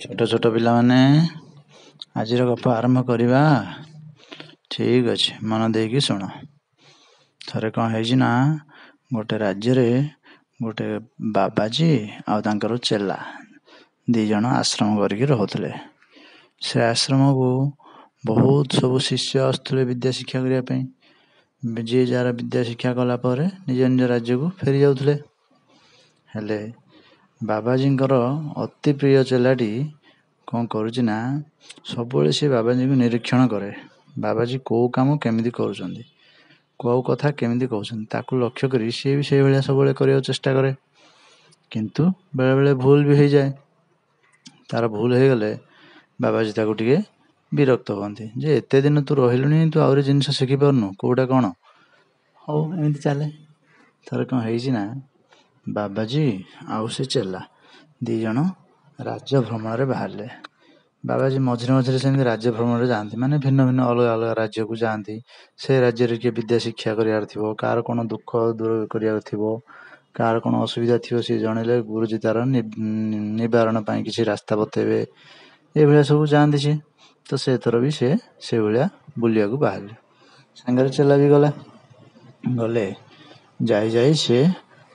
ଛୋଟ ଛୋଟ ପିଲାମାନେ ଆଜିର ଗପ ଆରମ୍ଭ କରିବା। ଠିକ୍ ଅଛି, ମନ ଦେଇକି ଶୁଣ। ଥରେ କ'ଣ ହେଇଛି ନା, ଗୋଟେ ରାଜ୍ୟରେ ଗୋଟେ ବାବାଜୀ ଆଉ ତାଙ୍କର ଚେଲା ଦୁଇ ଜଣ ଆଶ୍ରମ କରିକି ରହୁଥିଲେ। ସେ ଆଶ୍ରମକୁ ବହୁତ ସବୁ ଶିଷ୍ୟ ଆସୁଥିଲେ ବିଦ୍ୟା ଶିକ୍ଷା କରିବା ପାଇଁ। ଯିଏ ଯାହାର ବିଦ୍ୟା ଶିକ୍ଷା କଲା ପରେ ନିଜ ନିଜ ରାଜ୍ୟକୁ ଫେରି ଯାଉଥିଲେ। ହେଲେ ବାବାଜୀଙ୍କର ଅତି ପ୍ରିୟ ଚେଲାଟି କ'ଣ କରୁଛି ନା, ସବୁବେଳେ ସେ ବାବାଜୀଙ୍କୁ ନିରୀକ୍ଷଣ କରେ। ବାବାଜୀ କେଉଁ କାମ କେମିତି କରୁଛନ୍ତି, କେଉଁ କଥା କେମିତି କହୁଛନ୍ତି, ତାକୁ ଲକ୍ଷ୍ୟ କରି ସିଏ ବି ସେଇଭଳିଆ ସବୁବେଳେ କରିବାକୁ ଚେଷ୍ଟା କରେ। କିନ୍ତୁ ବେଳେବେଳେ ଭୁଲ ବି ହେଇଯାଏ। ତାର ଭୁଲ ହେଇଗଲେ ବାବାଜୀ ତାକୁ ଟିକେ ବିରକ୍ତ ହୁଅନ୍ତି ଯେ ଏତେ ଦିନ ତୁ ରହିଲୁଣି, ତୁ ଆହୁରି ଜିନିଷ ଶିଖିପାରୁନୁ, କେଉଁଟା କ'ଣ। ହଉ, ଏମିତି ଚାଲେ। ଥରେ କ'ଣ ହେଇଛି ନା, ବାବାଜୀ ଆଉ ସେ ଚେଲା ଦୁଇ ଜଣ ରାଜ୍ୟ ଭ୍ରମଣରେ ବାହାରିଲେ। ବାବାଜୀ ମଝିରେ ମଝିରେ ସେମିତି ରାଜ୍ୟ ଭ୍ରମଣରେ ଯାଆନ୍ତି, ମାନେ ଭିନ୍ନ ଭିନ୍ନ ଅଲଗା ଅଲଗା ରାଜ୍ୟକୁ ଯାଆନ୍ତି। ସେ ରାଜ୍ୟରେ କିଏ ବିଦ୍ୟା ଶିକ୍ଷା କରିବାର ଥିବ, କାହାର କ'ଣ ଦୁଃଖ ଦୂର କରିବାର ଥିବ, କାହାର କ'ଣ ଅସୁବିଧା ଥିବ, ସେ ଜଣେଇଲେ ଗୁରୁଜୀ ତାର ନିବାରଣ ପାଇଁ କିଛି ରାସ୍ତା ବତେଇବେ। ଏଇଭଳିଆ ସବୁ ଯାଆନ୍ତି ସିଏ। ତ ସେଥର ବି ସେ ସେଇଭଳିଆ ବୁଲିବାକୁ ବାହାରିଲେ। ସାଙ୍ଗରେ ଚେଲା ବି ଗଲେ। ଯାଇ ସେ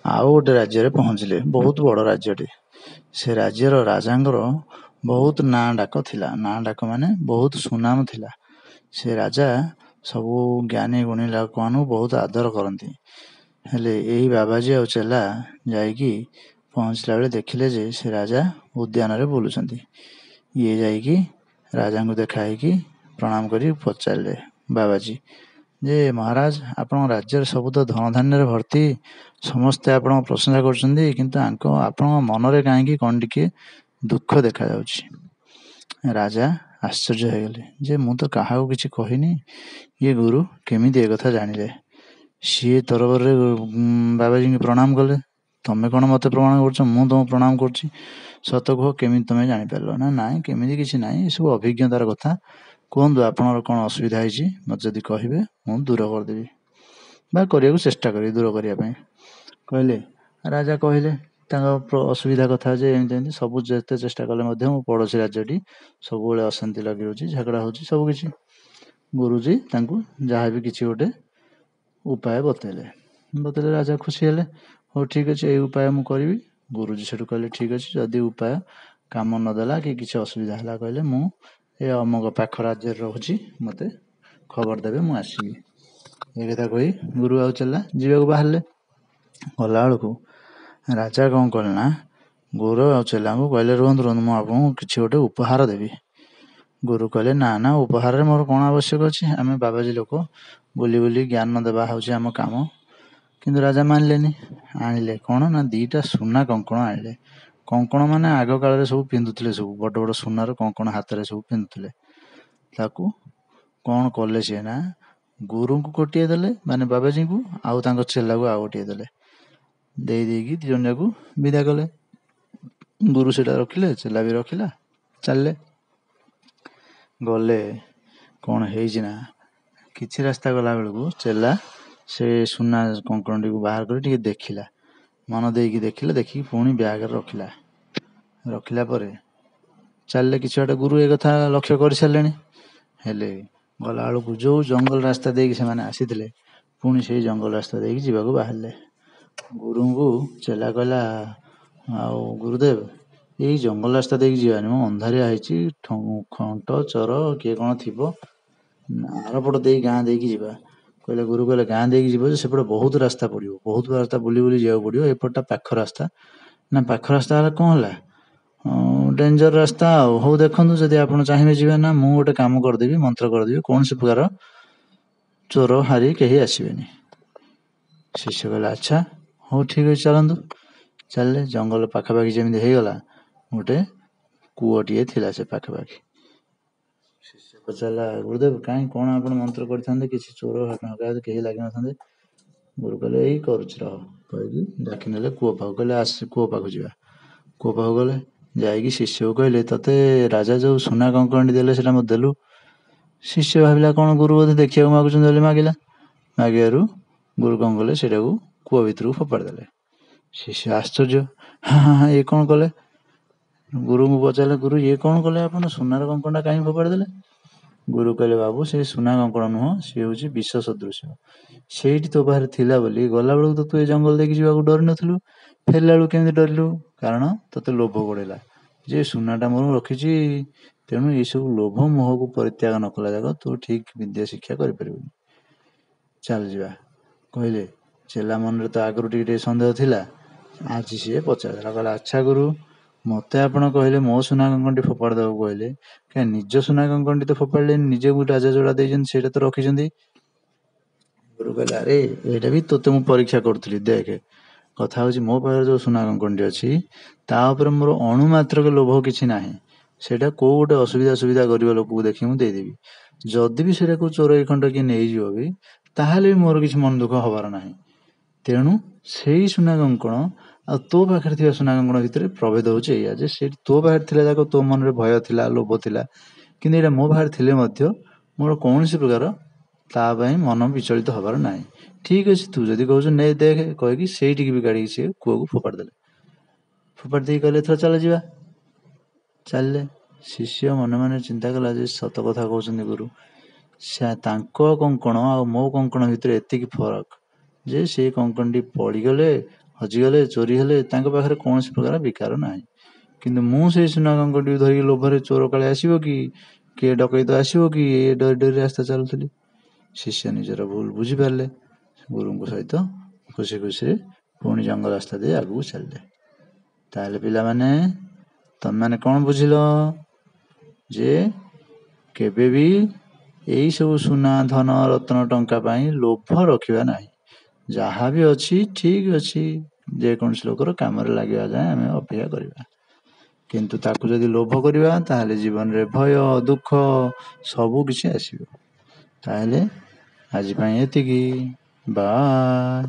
ଆଉ ଗୋଟେ ରାଜ୍ୟରେ ପହଞ୍ଚିଲେ, ବହୁତ ବଡ଼ ରାଜ୍ୟଟେ। ସେ ରାଜ୍ୟର ରାଜାଙ୍କର ବହୁତ ନାଁ ଡାକ ଥିଲା। ନାଁ ଡାକ ମାନେ ବହୁତ ସୁନାମ ଥିଲା। ସେ ରାଜା ସବୁ ଜ୍ଞାନୀ ଗୁଣୀ ଲୋକମାନଙ୍କୁ ବହୁତ ଆଦର କରନ୍ତି। ହେଲେ ଏହି ବାବାଜୀ ଆଉ ଚେଲା ଯାଇକି ପହଞ୍ଚିଲା ବେଳେ ଦେଖିଲେ ଯେ ସେ ରାଜା ଉଦ୍ୟାନରେ ବୁଲୁଛନ୍ତି। ଇଏ ଯାଇକି ରାଜାଙ୍କୁ ଦେଖା ହେଇକି ପ୍ରଣାମ କରି ପଚାରିଲେ ବାବାଜୀ ଯେ, ମହାରାଜ, ଆପଣଙ୍କ ରାଜ୍ୟରେ ସବୁ ତ ଧନଧାନ୍ୟରେ ଭର୍ତ୍ତି, ସମସ୍ତେ ଆପଣଙ୍କ ପ୍ରଶଂସା କରୁଛନ୍ତି, କିନ୍ତୁ ଆପଣଙ୍କ ମନରେ କାହିଁକି କ'ଣ ଟିକେ ଦୁଃଖ ଦେଖାଯାଉଛି। ରାଜା ଆଶ୍ଚର୍ଯ୍ୟ ହେଇଗଲେ ଯେ ମୁଁ ତ କାହାକୁ କିଛି କହିନି, ଇଏ ଗୁରୁ କେମିତି ଏ କଥା ଜାଣିଲେ। ସିଏ ତରବରରେ ବାବାଜୀଙ୍କୁ ପ୍ରଣାମ କଲେ। ତମେ କ'ଣ ମୋତେ ପ୍ରଣାମ କରୁଛ, ମୁଁ ତୁମକୁ ପ୍ରଣାମ କରୁଛି, ସତ କୁହ କେମିତି ତମେ ଜାଣିପାରିଲ। ନା ନାଇଁ, କେମିତି କିଛି ନାହିଁ, ଏସବୁ ଅଭିଜ୍ଞତାର କଥା। କୁହନ୍ତୁ ଆପଣଙ୍କର କ'ଣ ଅସୁବିଧା ହେଇଛି, ମୋତେ ଯଦି କହିବେ ମୁଁ ଦୂର କରିଦେବି ବା କରିବାକୁ ଚେଷ୍ଟା କରିବି ଦୂର କରିବା ପାଇଁ। କହିଲେ ରାଜା କହିଲେ ତାଙ୍କ ଅସୁବିଧା କଥା ଯେ ଏମିତି ଏମିତି ସବୁ ଯେତେ ଚେଷ୍ଟା କଲେ ମଧ୍ୟ ମୋ ପଡ଼ୋଶୀ ରାଜ୍ୟଟି ସବୁବେଳେ ଅଶାନ୍ତି ଲାଗି ରହୁଛି, ଝଗଡ଼ା ହେଉଛି, ସବୁ କିଛି। ଗୁରୁଜୀ ତାଙ୍କୁ ଯାହା ବି କିଛି ଗୋଟେ ଉପାୟ ବତେଇଲେ। ରାଜା ଖୁସି ହେଲେ। ହଉ ଠିକ୍ ଅଛି, ଏଇ ଉପାୟ ମୁଁ କରିବି। ଗୁରୁଜୀ ସେଠୁ କହିଲେ ଠିକ୍ ଅଛି, ଯଦି ଉପାୟ କାମ ନଦେଲା କି କିଛି ଅସୁବିଧା ହେଲା କହିଲେ ମୁଁ ଏ ଅମକ ପାଖ ରାଜ୍ୟରେ ରହୁଛି, ମୋତେ ଖବର ଦେବେ, ମୁଁ ଆସିବି। ଏ କଥା କହି ଗୁରୁ ଆଉ ଚେଲା ଯିବାକୁ ବାହାରିଲେ। ଗଲାବେଳକୁ ରାଜା କ'ଣ କଲେ ନା, ଗୁରୁ ଆଉ ଚେଲାଙ୍କୁ କହିଲେ ରୁହନ୍ତୁ, ମୁଁ ଆପଣଙ୍କୁ କିଛି ଗୋଟେ ଉପହାର ଦେବି। ଗୁରୁ କହିଲେ ନା, ଉପହାରରେ ମୋର କ'ଣ ଆବଶ୍ୟକ ଅଛି, ଆମେ ବାବାଜୀ ଲୋକ, ବୁଲି ବୁଲି ଜ୍ଞାନ ଦେବା ହେଉଛି ଆମ କାମ। କିନ୍ତୁ ରାଜା ମାନିଲେନି। ଆଣିଲେ କ'ଣ ନା, 2ଟା ସୁନା କଙ୍କଣ ଆଣିଲେ। କଙ୍କଣ ମାନେ ଆଗ କାଳରେ ସବୁ ପିନ୍ଧୁଥିଲେ, ସବୁ ବଡ଼ ବଡ଼ ସୁନାର କଙ୍କଣ ହାତରେ ସବୁ ପିନ୍ଧୁଥିଲେ। ତାକୁ କ'ଣ କଲେ ସିଏ ନା, ଗୁରୁଙ୍କୁ ଗୋଟିଏ ଦେଲେ, ମାନେ ବାବାଜୀଙ୍କୁ, ଆଉ ତାଙ୍କ ଚେଲାକୁ ଆଉ ଗୋଟିଏ ଦେଲେ। ଦେଇକି 2 ଜଣ ଯାକୁ ବିଦା କଲେ। ଗୁରୁ ସେଟା ରଖିଲେ, ଚେଲା ବି ରଖିଲା, ଚାଲିଲେ। ଗଲେ କ'ଣ ହେଇଛି ନା, କିଛି ରାସ୍ତା ଗଲାବେଳକୁ ଚେଲା ସେ ସୁନା କଙ୍କଣଟିକୁ ବାହାର କରି ଟିକେ ଦେଖିଲା, ମନ ଦେଇକି ଦେଖିକି ପୁଣି ବ୍ୟାଗରେ ରଖିଲା ପରେ ଚାଲିଲେ କିଛି ବାଟ। ଗୁରୁ ଏ କଥା ଲକ୍ଷ୍ୟ କରିସାରିଲେଣି। ହେଲେ ଗଲାବେଳକୁ ଯେଉଁ ଜଙ୍ଗଲ ରାସ୍ତା ଦେଇକି ସେମାନେ ଆସିଥିଲେ, ପୁଣି ସେଇ ଜଙ୍ଗଲ ରାସ୍ତା ଦେଇକି ଯିବାକୁ ବାହାରିଲେ। ଗୁରୁଙ୍କୁ ଚେଲା କହିଲା, ଆଉ ଗୁରୁଦେବ, ଏଇ ଜଙ୍ଗଲ ରାସ୍ତା ଦେଇକି ଯିବାନି, ମୁଁ ଅନ୍ଧାରିଆ ହେଇଛି, ଖଣ୍ଟ ଚୋର କିଏ କ'ଣ ଥିବ, ଆରପଟ ଦେଇ ଗାଁ ଦେଇକି ଯିବା। ଗୁରୁ କହିଲେ ଗାଁ ଦେଇକି ଯିବ ଯେ ସେପଟେ ବହୁତ ରାସ୍ତା ପଡ଼ିବ, ବହୁତ ରାସ୍ତା ବୁଲି ବୁଲି ଯିବାକୁ ପଡ଼ିବ, ଏପଟଟା ପାଖ ରାସ୍ତା। ନା ପାଖ ରାସ୍ତା ହେଲେ କ'ଣ ହେଲା, ଡେଞ୍ଜର ରାସ୍ତା। ଆଉ ହଉ ଦେଖନ୍ତୁ, ଯଦି ଆପଣ ଚାହିଁବେ ଯିବେ, ନା ମୁଁ ଗୋଟେ କାମ କରିଦେବି, ମନ୍ତ୍ର କରିଦେବି, କୌଣସି ପ୍ରକାର ଚୋର ହାରି କେହି ଆସିବେନି। ଶିଷ୍ୟ କହିଲା ଆଚ୍ଛା, ହଉ ଠିକ୍ ଅଛି, ଚାଲନ୍ତୁ। ଚାଲିଲେ। ଜଙ୍ଗଲ ପାଖାପାଖି ଯେମିତି ହେଇଗଲା, ଗୋଟେ କୂଅଟିଏ ଥିଲା ସେ ପାଖାପାଖି। ଶିଷ୍ୟ ପଚାରିଲା, ଗୁରୁଦେବ କାହିଁ କ'ଣ ଆପଣ ମନ୍ତ୍ର କରିଥାନ୍ତେ, କିଛି ଚୋର ଡକାୟତ କେହି ଲାଗିନଥାନ୍ତେ। ଗୁରୁ କହିଲେ ଏଇ କରୁଛି ରହ, କହିକି ଡାକି ନେଲେ କୂଅ ପାଖକୁ। କହିଲେ ଆସ କୂଅ ପାଖକୁ ଯିବା। କୂଅ ପାଖକୁ ଗଲେ, ଯାଇକି ଶିଷ୍ୟକୁ କହିଲେ ତତେ ରାଜା ଯେଉଁ ସୁନା କଙ୍କଣଟି ଦେଲେ ସେଟା ମୋତେ ଦେଲୁ। ଶିଷ୍ୟ ଭାବିଲା କ'ଣ ଗୁରୁ ବୋଧେ ଦେଖିବାକୁ ମାଗୁଛନ୍ତି ବୋଲି ମାଗିବାରୁ ଗୁରୁ କ'ଣ କଲେ, ସେଟାକୁ କୂଅ ଭିତରକୁ ଫୋପାଡ଼ି ଦେଲେ। ଶିଷ୍ୟ ଆଶ୍ଚର୍ଯ୍ୟ, ହଁ, ଇଏ କ'ଣ କଲେ। ଗୁରୁଙ୍କୁ ପଚାରିଲେ, ଗୁରୁ ଇଏ କ'ଣ କଲେ ଆପଣ? ସୁନାର କଙ୍କଣଟା କାହିଁ ଫୋପାଡ଼ି ଦେଲେ? ଗୁରୁ କହିଲେ, ବାବୁ ସେ ସୁନା କଙ୍କଣ ନୁହଁ, ସିଏ ହେଉଛି ବିଷ ସଦୃଶ। ସେଇଠି ତୋ ପାଖରେ ଥିଲା ବୋଲି ଗଲାବେଳକୁ ତ ତୁ ଏ ଜଙ୍ଗଲ ଦେଇକି ଯିବାକୁ ଡରି ନଥିଲୁ, ଫେରିଲା ବେଳକୁ କେମିତି ଡରିଲୁ? କାରଣ ତୋତେ ଲୋଭ ଗୋଡ଼େଇଲା ଯେ ସୁନାଟା ମୁଁ ରଖିଛି, ତେଣୁ ଏଇସବୁ ଲୋଭ ମୋହକୁ ପରିତ୍ୟାଗ ନ କଲା ଯାକ ତୁ ଠିକ୍ ବିଦ୍ୟା ଶିକ୍ଷା କରିପାରିବୁନି। ଚାଲ ଯିବା କହିଲେ। ଚେଲା ମନରେ ତ ଆଗରୁ ଟିକେ ଟିକେ ସନ୍ଦେହ ଥିଲା, ଆଜି ସିଏ ପଚାରିଦେଲା, କହିଲା, ଆଚ୍ଛା ଗୁରୁ, ମୋତେ ଆପଣ କହିଲେ ମୋ ସୁନା କଙ୍କଣଟି ଫୋପାଡ଼ି ଦେବାକୁ କହିଲେ, କାହିଁ ନିଜ ସୁନା କଙ୍କଣଟି ତ ଫୋପାଡ଼ିଲେନି, ନିଜକୁ ରାଜା ଯୋଉଟା ଦେଇଛନ୍ତି ସେଇଟା ତ ରଖିଛନ୍ତି। ଗୁରୁ କହିଲେ, ଆରେ ଏଇଟା ବି ତୋତେ ମୁଁ ପରୀକ୍ଷା କରୁଥିଲି, ଦେଖେ କଥା ହେଉଛି ମୋ ପାଖରେ ଯେଉଁ ସୁନା କଙ୍କଣଟି ଅଛି ତା ଉପରେ ମୋର ଅଣୁ ମାତ୍ରକେ ଲୋଭ କିଛି ନାହିଁ। ସେଇଟା କୋଉ ଗୋଟେ ଅସୁବିଧା ଗରିବ ଲୋକକୁ ଦେଖି ମୁଁ ଦେଇଦେବି। ଯଦି ବି ସେଇଟା କୋଉ ଚୋର ଖଣ୍ଡ କିଏ ନେଇଯିବ ବି, ତାହେଲେ ବି ମୋର କିଛି ମନ ଦୁଃଖ ହବାର ନାହିଁ। ତେଣୁ ସେଇ ସୁନା କଙ୍କଣ ଆଉ ତୋ ପାଖରେ ଥିବା ସୁନା କଙ୍କଣ ଭିତରେ ପ୍ରଭେଦ ହେଉଛି ଏଇଆ ଯେ ସେଇଠି ତୋ ପାଖରେ ଥିଲା ଯାକ ତୋ ମନରେ ଭୟ ଥିଲା, ଲୋଭ ଥିଲା, କିନ୍ତୁ ଏଇଟା ମୋ ପାଖରେ ଥିଲେ ମଧ୍ୟ ମୋର କୌଣସି ପ୍ରକାର ତା ପାଇଁ ମନ ବିଚଳିତ ହବାର ନାହିଁ। ଠିକ୍ ଅଛି, ତୁ ଯଦି କହୁଛୁ ନେ ଦେଖେ କହିକି ସେଇଠିକି ବି କାଢ଼ିକି ସିଏ କୂଅକୁ ଫୋପାଡ଼ି ଦେଲେ। ଫୋପାଡ଼ି ଦେଇକି କହିଲେ, ଏଥର ଚାଲ ଯିବା। ଚାଲିଲେ। ଶିଷ୍ୟ ମନେ ମନେ ଚିନ୍ତା କଲା ଯେ ସତ କଥା କହୁଛନ୍ତି ଗୁରୁ, ତାଙ୍କ କଙ୍କଣ ଆଉ ମୋ କଙ୍କଣ ଭିତରେ ଏତିକି ଫରକ ଯେ ସେ କଙ୍କଣଟି ପଡ଼ିଗଲେ, ହଜିଗଲେ, ଚୋରି ହେଲେ ତାଙ୍କ ପାଖରେ କୌଣସି ପ୍ରକାର ବିକାର ନାହିଁ। କିନ୍ତୁ ମୁଁ ସେଇ ସୁନା କଙ୍କଣଟିକୁ ଧରିକି ଲୋଭରେ ଚୋର କାଳେ ଆସିବ କି, କିଏ ଡକେଇତ ଆସିବ କି, ଏ ଡରି ଡରି ରାସ୍ତା ଚାଲୁଥିଲି। ଶିଷ୍ୟ ନିଜର ଭୁଲ ବୁଝିପାରିଲେ, ଗୁରୁଙ୍କ ସହିତ ଖୁସି ଖୁସିରେ ପୁଣି ଜଙ୍ଗଲ ରାସ୍ତା ଦେଇ ଆଗକୁ ଚାଲିଲେ। ତାହେଲେ ପିଲାମାନେ, ତମେମାନେ କ'ଣ ବୁଝିଲ? ଯେ କେବେ ବି ଏଇ ସବୁ ସୁନା, ଧନ, ରତ୍ନ, ଟଙ୍କା ପାଇଁ ଲୋଭ ରଖିବା ନାହିଁ। ଯାହା ବି ଅଛି ଠିକ୍ ଅଛି, ଯେକୌଣସି ଲୋକର କାମରେ ଲାଗିବା ଯାଏଁ ଆମେ ଅପେକ୍ଷା କରିବା। କିନ୍ତୁ ତାକୁ ଯଦି ଲୋଭ କରିବା ତାହେଲେ ଜୀବନରେ ଭୟ, ଦୁଃଖ ସବୁ କିଛି ଆସିବ। ତାହେଲେ ଆଜି ପାଇଁ ଏତିକି। ବାଏ।